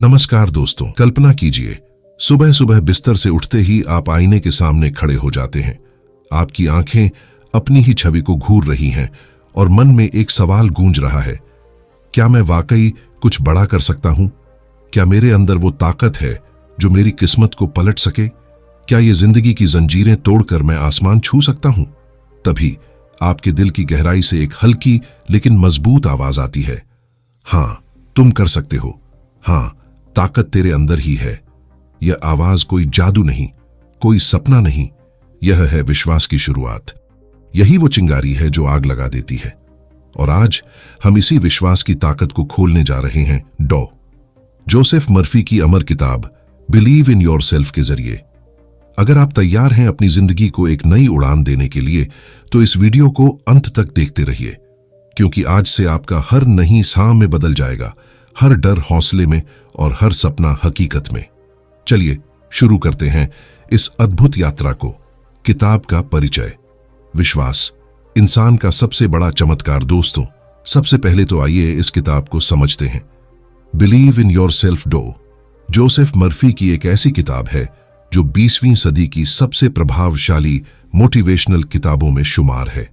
नमस्कार दोस्तों, कल्पना कीजिए सुबह सुबह बिस्तर से उठते ही आप आईने के सामने खड़े हो जाते हैं। आपकी आंखें अपनी ही छवि को घूर रही हैं और मन में एक सवाल गूंज रहा है, क्या मैं वाकई कुछ बड़ा कर सकता हूं? क्या मेरे अंदर वो ताकत है जो मेरी किस्मत को पलट सके? क्या ये जिंदगी की जंजीरें तोड़कर मैं आसमान छू सकता हूं? तभी आपके दिल की गहराई से एक हल्की लेकिन मजबूत आवाज आती है, हाँ तुम कर सकते हो, हाँ ताकत तेरे अंदर ही है। यह आवाज कोई जादू नहीं, कोई सपना नहीं, यह है विश्वास की शुरुआत। यही वो चिंगारी है जो आग लगा देती है। और आज हम इसी विश्वास की ताकत को खोलने जा रहे हैं जोसेफ मर्फी की अमर किताब बिलीव इन योरसेल्फ के जरिए। अगर आप तैयार हैं अपनी जिंदगी को एक नई उड़ान देने के लिए, तो इस वीडियो को अंत तक देखते रहिए, क्योंकि आज से आपका हर नहीं सांस में बदल जाएगा, हर डर हौसले में और हर सपना हकीकत में। चलिए शुरू करते हैं इस अद्भुत यात्रा को। किताब का परिचय। विश्वास इंसान का सबसे बड़ा चमत्कार। दोस्तों, सबसे पहले तो आइए इस किताब को समझते हैं। Believe in yourself Joseph Murphy की एक ऐसी किताब है जो 20वीं सदी की सबसे प्रभावशाली मोटिवेशनल किताबों में शुमार है।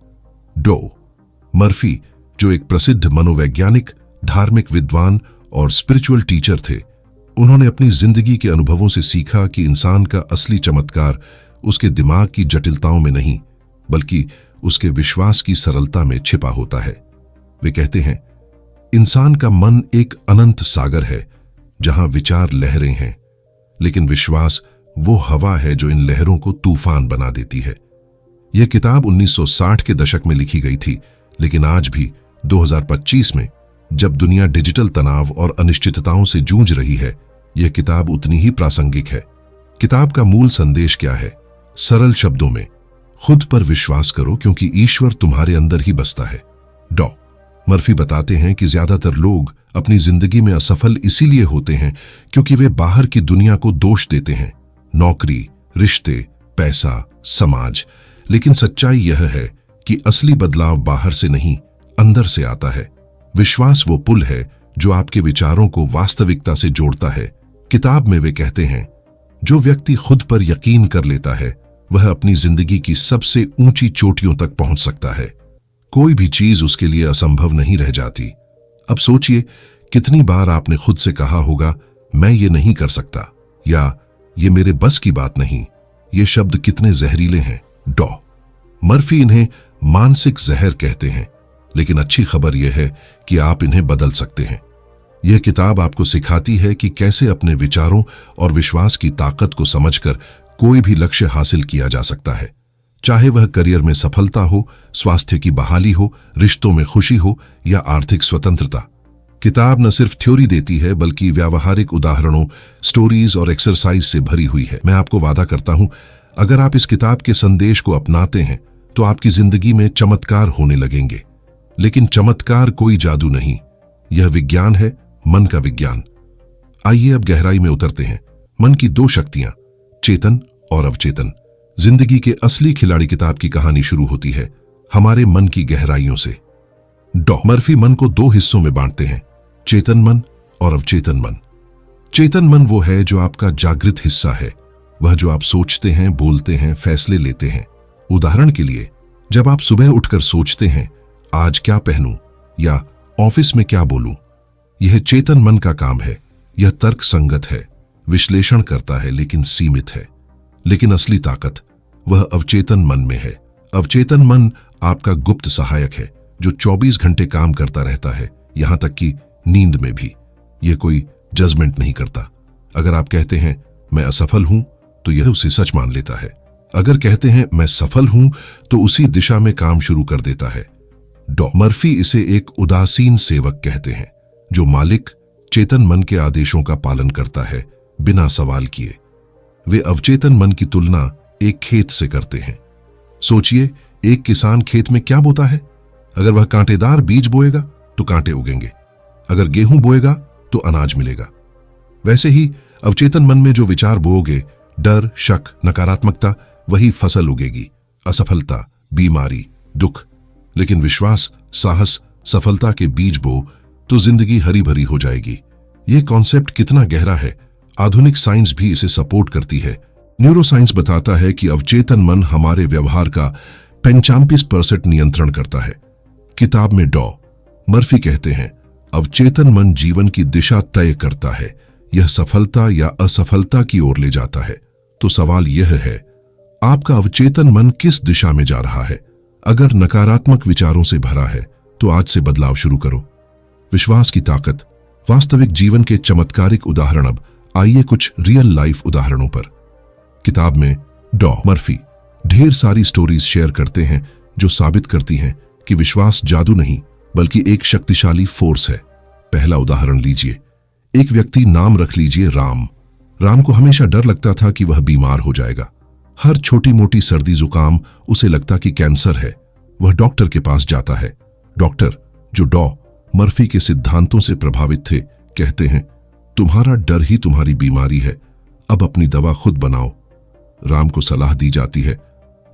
मर्फी, जो एक प्रसिद्ध मनोवैज्ञानिक, धार्मिक विद्वान और स्पिरिचुअल टीचर थे, उन्होंने अपनी जिंदगी के अनुभवों से सीखा कि इंसान का असली चमत्कार उसके दिमाग की जटिलताओं में नहीं, बल्कि उसके विश्वास की सरलता में छिपा होता है। वे कहते हैं, इंसान का मन एक अनंत सागर है जहां विचार लहरें हैं, लेकिन विश्वास वो हवा है जो इन लहरों को तूफान बना देती है। यह किताब 1960 के दशक में लिखी गई थी, लेकिन आज भी 2025 में, जब दुनिया डिजिटल तनाव और अनिश्चितताओं से जूझ रही है, यह किताब उतनी ही प्रासंगिक है। किताब का मूल संदेश क्या है? सरल शब्दों में, खुद पर विश्वास करो क्योंकि ईश्वर तुम्हारे अंदर ही बसता है। मर्फी बताते हैं कि ज्यादातर लोग अपनी जिंदगी में असफल इसीलिए होते हैं क्योंकि वे बाहर की दुनिया को दोष देते हैं, नौकरी, रिश्ते, पैसा, समाज। लेकिन सच्चाई यह है कि असली बदलाव बाहर से नहीं, अंदर से आता है। विश्वास वो पुल है जो आपके विचारों को वास्तविकता से जोड़ता है। किताब में वे कहते हैं, जो व्यक्ति खुद पर यकीन कर लेता है वह अपनी जिंदगी की सबसे ऊंची चोटियों तक पहुंच सकता है। कोई भी चीज उसके लिए असंभव नहीं रह जाती। अब सोचिए, कितनी बार आपने खुद से कहा होगा, मैं ये नहीं कर सकता, या ये मेरे बस की बात नहीं। ये शब्द कितने जहरीले हैं। मर्फी इन्हें मानसिक जहर कहते हैं, लेकिन अच्छी खबर यह है कि आप इन्हें बदल सकते हैं। यह किताब आपको सिखाती है कि कैसे अपने विचारों और विश्वास की ताकत को समझकर कोई भी लक्ष्य हासिल किया जा सकता है, चाहे वह करियर में सफलता हो, स्वास्थ्य की बहाली हो, रिश्तों में खुशी हो या आर्थिक स्वतंत्रता। किताब न सिर्फ थ्योरी देती है, बल्कि व्यावहारिक उदाहरणों, स्टोरीज और एक्सरसाइज से भरी हुई है। मैं आपको वादा करता हूं, अगर आप इस किताब के संदेश को अपनाते हैं तो आपकी जिंदगी में चमत्कार होने लगेंगे। लेकिन चमत्कार कोई जादू नहीं, यह विज्ञान है, मन का विज्ञान। आइए अब गहराई में उतरते हैं। मन की दो शक्तियां, चेतन और अवचेतन। जिंदगी के असली खिलाड़ी किताब की कहानी शुरू होती है हमारे मन की गहराइयों से। मर्फी मन को दो हिस्सों में बांटते हैं, चेतन मन और अवचेतन मन। चेतन मन वो है जो आपका जागृत हिस्सा है, वह जो आप सोचते हैं, बोलते हैं, फैसले लेते हैं। उदाहरण के लिए, जब आप सुबह उठकर सोचते हैं, आज क्या पहनूं या ऑफिस में क्या बोलूं, यह चेतन मन का काम है। यह तर्क संगत है, विश्लेषण करता है, लेकिन सीमित है। लेकिन असली ताकत वह अवचेतन मन में है। अवचेतन मन आपका गुप्त सहायक है जो 24 घंटे काम करता रहता है, यहां तक कि नींद में भी। यह कोई जजमेंट नहीं करता। अगर आप कहते हैं मैं असफल हूं, तो यह उसे सच मान लेता है। अगर कहते हैं मैं सफल हूं, तो उसी दिशा में काम शुरू कर देता है। मर्फी इसे एक उदासीन सेवक कहते हैं, जो मालिक चेतन मन के आदेशों का पालन करता है बिना सवाल किए। वे अवचेतन मन की तुलना एक खेत से करते हैं। सोचिए, एक किसान खेत में क्या बोता है? अगर वह कांटेदार बीज बोएगा तो कांटे उगेंगे, अगर गेहूं बोएगा तो अनाज मिलेगा। वैसे ही अवचेतन मन में जो विचार बोओगे, डर, शक, नकारात्मकता, वही फसल उगेगी। असफलता, बीमारी, दुख। लेकिन विश्वास, साहस, सफलता के बीज बो तो जिंदगी हरी भरी हो जाएगी। यह कॉन्सेप्ट कितना गहरा है, आधुनिक साइंस भी इसे सपोर्ट करती है। न्यूरोसाइंस बताता है कि अवचेतन मन हमारे व्यवहार का 95% नियंत्रण करता है। किताब में डॉ मर्फी कहते हैं, अवचेतन मन जीवन की दिशा तय करता है, यह सफलता या असफलता की ओर ले जाता है। तो सवाल यह है, आपका अवचेतन मन किस दिशा में जा रहा है? अगर नकारात्मक विचारों से भरा है तो आज से बदलाव शुरू करो। विश्वास की ताकत, वास्तविक जीवन के चमत्कारिक उदाहरण। अब आइए कुछ रियल लाइफ उदाहरणों पर। किताब में डॉ मर्फी ढेर सारी स्टोरीज शेयर करते हैं जो साबित करती हैं कि विश्वास जादू नहीं बल्कि एक शक्तिशाली फोर्स है। पहला उदाहरण लीजिए। एक व्यक्ति, नाम रख लीजिए राम। राम को हमेशा डर लगता था कि वह बीमार हो जाएगा। हर छोटी मोटी सर्दी जुकाम उसे लगता कि कैंसर है। वह डॉक्टर के पास जाता है। डॉक्टर, जो डॉ मर्फी के सिद्धांतों से प्रभावित थे, कहते हैं, तुम्हारा डर ही तुम्हारी बीमारी है, अब अपनी दवा खुद बनाओ। राम को सलाह दी जाती है,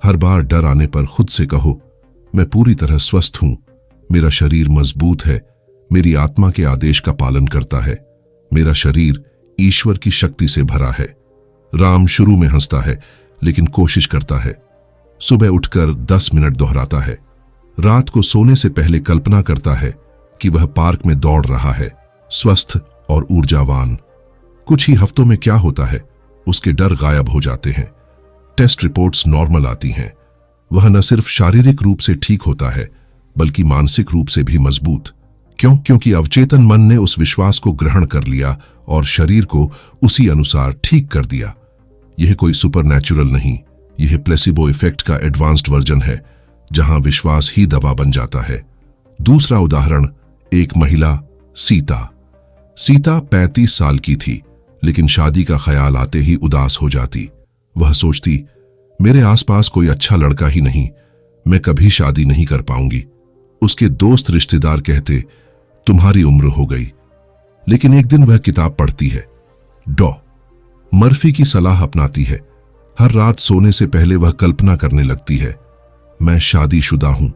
हर बार डर आने पर खुद से कहो, मैं पूरी तरह स्वस्थ हूं, मेरा शरीर मजबूत है, मेरी आत्मा के आदेश का पालन करता है, मेरा शरीर ईश्वर की शक्ति से भरा है। राम शुरू में हंसता है लेकिन कोशिश करता है। सुबह उठकर 10 मिनट दोहराता है। रात को सोने से पहले कल्पना करता है कि वह पार्क में दौड़ रहा है, स्वस्थ और ऊर्जावान। कुछ ही हफ्तों में क्या होता है, उसके डर गायब हो जाते हैं। टेस्ट रिपोर्ट्स नॉर्मल आती हैं। वह न सिर्फ शारीरिक रूप से ठीक होता है बल्कि मानसिक रूप से भी मजबूत। क्योंकि अवचेतन मन ने उस विश्वास को ग्रहण कर लिया और शरीर को उसी अनुसार ठीक कर दिया। यह कोई सुपरनैचुरल नहीं, यह प्लेसिबो इफेक्ट का एडवांस्ड वर्जन है, जहां विश्वास ही दवा बन जाता है। दूसरा उदाहरण, एक महिला सीता। सीता 35 साल की थी लेकिन शादी का ख्याल आते ही उदास हो जाती। वह सोचती, मेरे आसपास कोई अच्छा लड़का ही नहीं, मैं कभी शादी नहीं कर पाऊंगी। उसके दोस्त रिश्तेदार कहते, तुम्हारी उम्र हो गई। लेकिन एक दिन वह किताब पढ़ती है, डॉ मर्फी की सलाह अपनाती है। हर रात सोने से पहले वह कल्पना करने लगती है, मैं शादीशुदा हूं,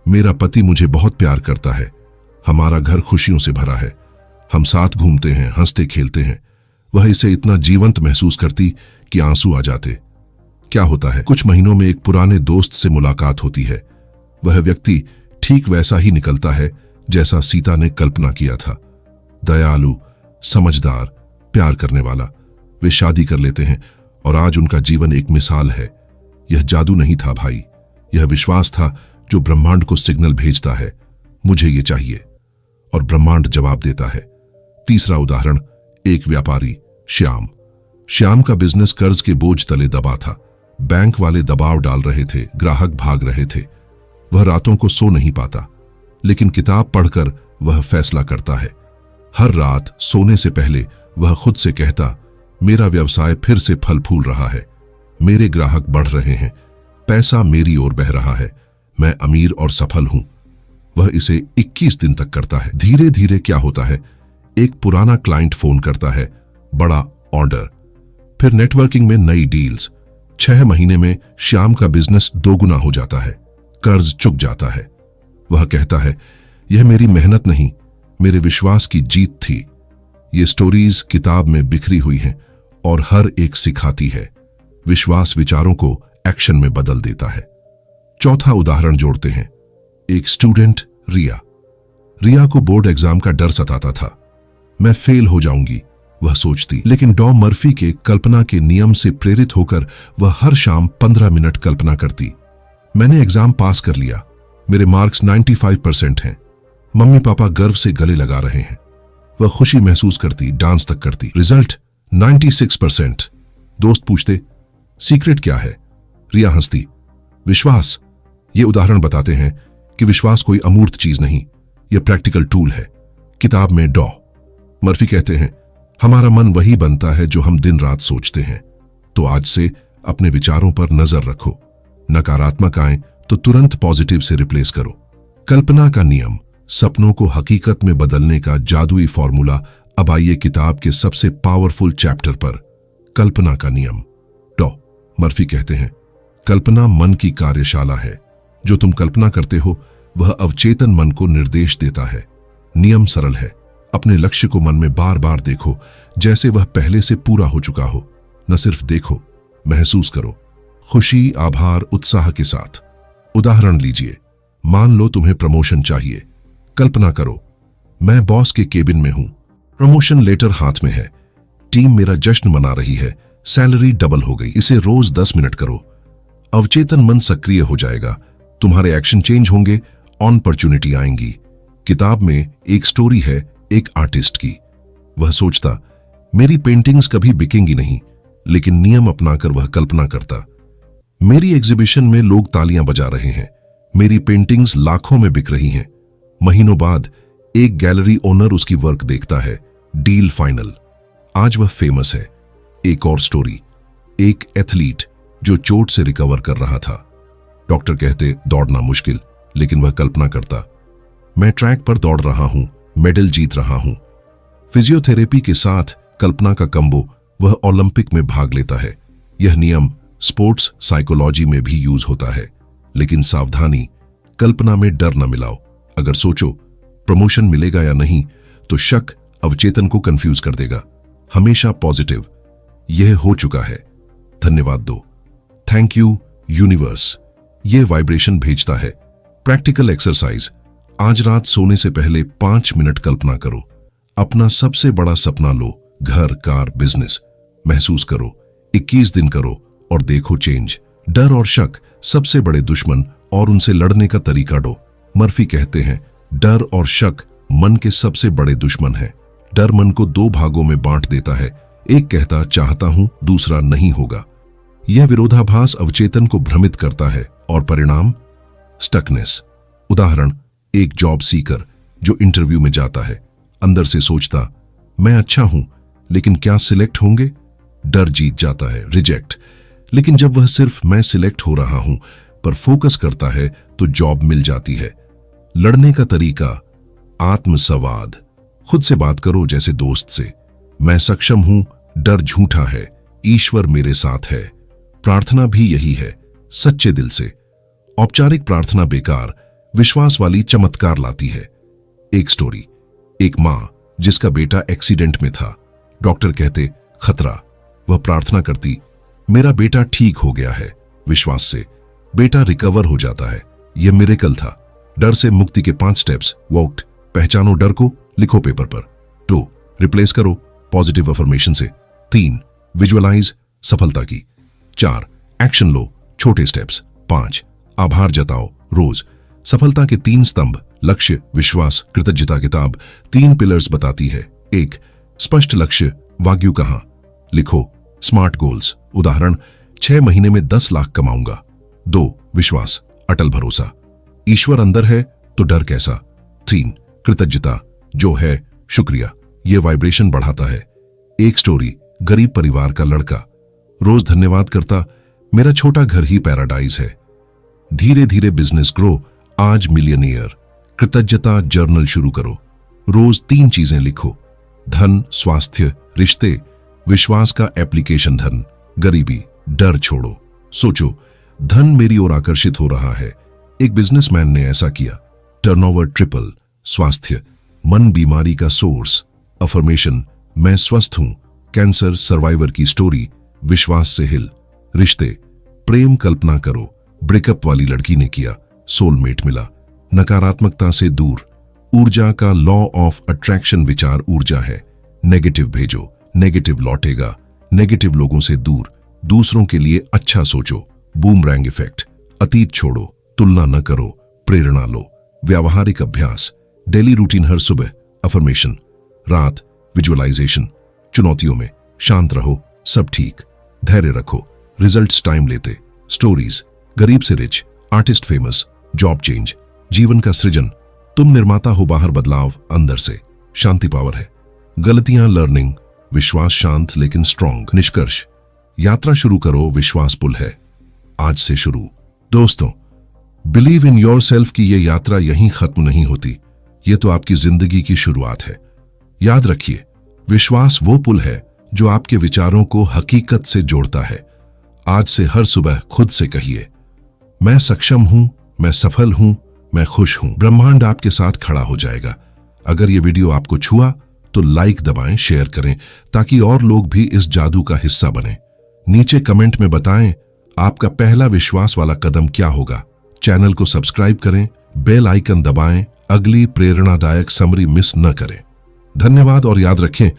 मेरा पति मुझे बहुत प्यार करता है, हमारा घर खुशियों से भरा है, हम साथ घूमते हैं, हंसते खेलते हैं। वह इसे इतना जीवंत महसूस करती कि आंसू आ जाते। क्या होता है, कुछ महीनों में एक पुराने दोस्त से मुलाकात होती है। वह व्यक्ति ठीक वैसा ही निकलता है जैसा सीता ने कल्पना किया था। दयालु, समझदार, प्यार करने वाला। वे शादी कर लेते हैं और आज उनका जीवन एक मिसाल है। यह जादू नहीं था भाई, यह विश्वास था जो ब्रह्मांड को सिग्नल भेजता है, मुझे ये चाहिए, और ब्रह्मांड जवाब देता है। तीसरा उदाहरण, एक व्यापारी श्याम। श्याम का बिजनेस कर्ज के बोझ तले दबा था। बैंक वाले दबाव डाल रहे थे, ग्राहक भाग रहे थे। वह रातों को सो नहीं पाता, लेकिन किताब पढ़कर वह फैसला करता है। हर रात सोने से पहले वह खुद से कहता, मेरा व्यवसाय फिर से फल फूल रहा है, मेरे ग्राहक बढ़ रहे हैं, पैसा मेरी ओर बह रहा है, मैं अमीर और सफल हूं। वह इसे 21 दिन तक करता है। धीरे धीरे क्या होता है, एक पुराना क्लाइंट फोन करता है, बड़ा ऑर्डर, फिर नेटवर्किंग में नई डील्स। 6 महीने में श्याम का बिजनेस 2 गुना हो जाता है, कर्ज चुक जाता है। वह कहता है, यह मेरी मेहनत नहीं, मेरे विश्वास की जीत थी। ये स्टोरीज किताब में बिखरी हुई हैं और हर एक सिखाती है, विश्वास विचारों को एक्शन में बदल देता है। चौथा उदाहरण जोड़ते हैं, एक स्टूडेंट रिया। रिया को बोर्ड एग्जाम का डर सताता था। मैं फेल हो जाऊंगी, वह सोचती, लेकिन डॉ मर्फी के कल्पना के नियम से प्रेरित होकर वह हर शाम 15 मिनट कल्पना करती। मैंने एग्जाम पास कर लिया, मेरे मार्क्स 95% हैं, मम्मी पापा गर्व से गले लगा रहे हैं। वह खुशी महसूस करती, डांस तक करती। रिजल्ट 96%। दोस्त पूछते, सीक्रेट क्या है? रिया हंसती, विश्वास। ये उदाहरण बताते हैं कि विश्वास कोई अमूर्त चीज नहीं, यह प्रैक्टिकल टूल है। किताब में डॉ मर्फी कहते हैं, हमारा मन वही बनता है जो हम दिन रात सोचते हैं। तो आज से अपने विचारों पर नजर रखो, नकारात्मक आए तो तुरंत पॉजिटिव से रिप्लेस करो। कल्पना का नियम, सपनों को हकीकत में बदलने का जादुई फॉर्मूला। अब आइए किताब के सबसे पावरफुल चैप्टर पर, कल्पना का नियम। डॉ मर्फी कहते हैं, कल्पना मन की कार्यशाला है। जो तुम कल्पना करते हो वह अवचेतन मन को निर्देश देता है। नियम सरल है, अपने लक्ष्य को मन में बार बार देखो, जैसे वह पहले से पूरा हो चुका हो। न सिर्फ देखो, महसूस करो, खुशी, आभार, उत्साह के साथ। उदाहरण लीजिए, मान लो तुम्हें प्रमोशन चाहिए। कल्पना करो, मैं बॉस के केबिन में हूं, प्रमोशन लेटर हाथ में है, टीम मेरा जश्न मना रही है, सैलरी डबल हो गई। इसे रोज 10 मिनट करो। अवचेतन मन सक्रिय हो जाएगा, तुम्हारे एक्शन चेंज होंगे, अपॉर्चुनिटी आएंगी। किताब में एक स्टोरी है एक आर्टिस्ट की। वह सोचता, मेरी पेंटिंग्स कभी बिकेंगी नहीं, लेकिन नियम अपनाकर वह कल्पना करता, मेरी एग्जीबिशन में लोग तालियां बजा रहे हैं, मेरी पेंटिंग्स लाखों में बिक रही हैं। महीनों बाद एक गैलरी ओनर उसकी वर्क देखता है, डील फाइनल। आज वह फेमस है। एक और स्टोरी, एक एथलीट जो चोट से रिकवर कर रहा था। डॉक्टर कहते दौड़ना मुश्किल, लेकिन वह कल्पना करता, मैं ट्रैक पर दौड़ रहा हूं, मेडल जीत रहा हूं। फिजियोथेरेपी के साथ कल्पना का कंबो, वह ओलंपिक में भाग लेता है। यह नियम स्पोर्ट्स साइकोलॉजी में भी यूज होता है। लेकिन सावधानी, कल्पना में डर न मिलाओ। अगर सोचो प्रमोशन मिलेगा या नहीं, तो शक अवचेतन को कंफ्यूज कर देगा। हमेशा पॉजिटिव, यह हो चुका है, धन्यवाद दो, थैंक यू यूनिवर्स, यह वाइब्रेशन भेजता है। प्रैक्टिकल एक्सरसाइज, आज रात सोने से पहले 5 मिनट कल्पना करो, अपना सबसे बड़ा सपना लो, घर, कार, बिजनेस। महसूस करो, 21 दिन करो और देखो चेंज। डर और शक सबसे बड़े दुश्मन, और उनसे लड़ने का तरीका दो। मर्फी कहते हैं, डर और शक मन के सबसे बड़े दुश्मन हैं। डर मन को 2 भागों में बांट देता है, एक कहता चाहता हूं, दूसरा नहीं होगा। यह विरोधाभास अवचेतन को भ्रमित करता है और परिणाम स्टकनेस। उदाहरण, एक जॉब सीकर जो इंटरव्यू में जाता है, अंदर से सोचता, मैं अच्छा हूं, लेकिन क्या सिलेक्ट होंगे? डर जीत जाता है, रिजेक्ट। लेकिन जब वह सिर्फ मैं सिलेक्ट हो रहा हूं पर फोकस करता है, तो जॉब मिल जाती है। लड़ने का तरीका, आत्मसंवाद, खुद से बात करो जैसे दोस्त से, मैं सक्षम हूं, डर झूठा है, ईश्वर मेरे साथ है। प्रार्थना भी यही है, सच्चे दिल से। औपचारिक प्रार्थना बेकार, विश्वास वाली चमत्कार लाती है। एक स्टोरी, एक मां जिसका बेटा एक्सीडेंट में था, डॉक्टर कहते खतरा, वह प्रार्थना करती, मेरा बेटा ठीक हो गया है। विश्वास से बेटा रिकवर हो जाता है। यह मिरेकल था। डर से मुक्ति के 5 स्टेप्स। वॉट, पहचानो डर को, लिखो पेपर पर। 2, रिप्लेस करो पॉजिटिव अफर्मेशन से। 3, विजुअलाइज सफलता की। 4, एक्शन लो, छोटे स्टेप्स। 5, आभार जताओ रोज। सफलता के 3 स्तंभ, लक्ष्य, विश्वास, कृतज्ञता। किताब 3 पिलर्स बताती है। 1, स्पष्ट लक्ष्य, वाग्यू कहां, लिखो। स्मार्ट गोल्स, उदाहरण, 6 महीने में 10 लाख कमाऊंगा। 2, विश्वास, अटल भरोसा, ईश्वर अंदर है तो डर कैसा। 3, कृतज्ञता, जो है शुक्रिया, यह वाइब्रेशन बढ़ाता है। एक स्टोरी, गरीब परिवार का लड़का रोज धन्यवाद करता, मेरा छोटा घर ही पैराडाइज है। धीरे धीरे बिजनेस ग्रो, आज मिलियनियर। कृतज्ञता जर्नल शुरू करो, रोज 3 चीजें लिखो, धन, स्वास्थ्य, रिश्ते। विश्वास का एप्लीकेशन, धन, गरीबी, डर छोड़ो। सोचो, धन मेरी ओर आकर्षित हो रहा है, एक बिजनेसमैन ने ऐसा किया। Turnover triple. स्वास्थ्य, मन बीमारी का सोर्स। अफर्मेशन, मैं स्वस्थ हूं, कैंसर सर्वाइवर की स्टोरी, विश्वास से हिल। रिश्ते, प्रेम कल्पना करो, ब्रेकअप वाली लड़की ने किया, सोलमेट मिला। नकारात्मकता से दूर, ऊर्जा का लॉ ऑफ अट्रैक्शन, विचार ऊर्जा है। नेगेटिव भेजो, नेगेटिव लौटेगा। नेगेटिव लोगों से दूर, दूसरों के लिए अच्छा सोचो। बूमरैंग इफेक्ट, अतीत छोड़ो, तुलना न करो, प्रेरणा लो। व्यावहारिक अभ्यास, डेली रूटीन, हर सुबह अफर्मेशन, रात विजुअलाइजेशन। चुनौतियों में शांत रहो, सब ठीक, धैर्य रखो, रिजल्ट्स टाइम लेते। स्टोरीज, गरीब से rich, artist famous, job change, जीवन का सृजन। तुम निर्माता हो, बाहर बदलाव, अंदर से। शांति पावर है। गलतियां लर्निंग, विश्वास शांत लेकिन स्ट्रॉन्ग। निष्कर्ष, यात्रा शुरू करो, विश्वास पुल है, आज से शुरू। दोस्तों, बिलीव इन योरसेल्फ की यह यात्रा यहीं खत्म नहीं होती, यह तो आपकी जिंदगी की शुरुआत है। याद रखिए, विश्वास वो पुल है जो आपके विचारों को हकीकत से जोड़ता है। आज से हर सुबह खुद से कहिए, मैं सक्षम हूं, मैं सफल हूं, मैं खुश हूं। ब्रह्मांड आपके साथ खड़ा हो जाएगा। अगर यह वीडियो आपको छुआ तो लाइक दबाएं, शेयर करें ताकि और लोग भी इस जादू का हिस्सा बने। नीचे कमेंट में बताएं आपका पहला विश्वास वाला कदम क्या होगा। चैनल को सब्सक्राइब करें, बेल आइकन दबाएं, अगली प्रेरणादायक समरी मिस न करें। धन्यवाद और याद रखें,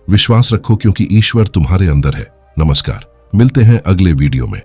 विश्वास रखो क्योंकि ईश्वर तुम्हारे अंदर है। नमस्कार, मिलते हैं अगले वीडियो में।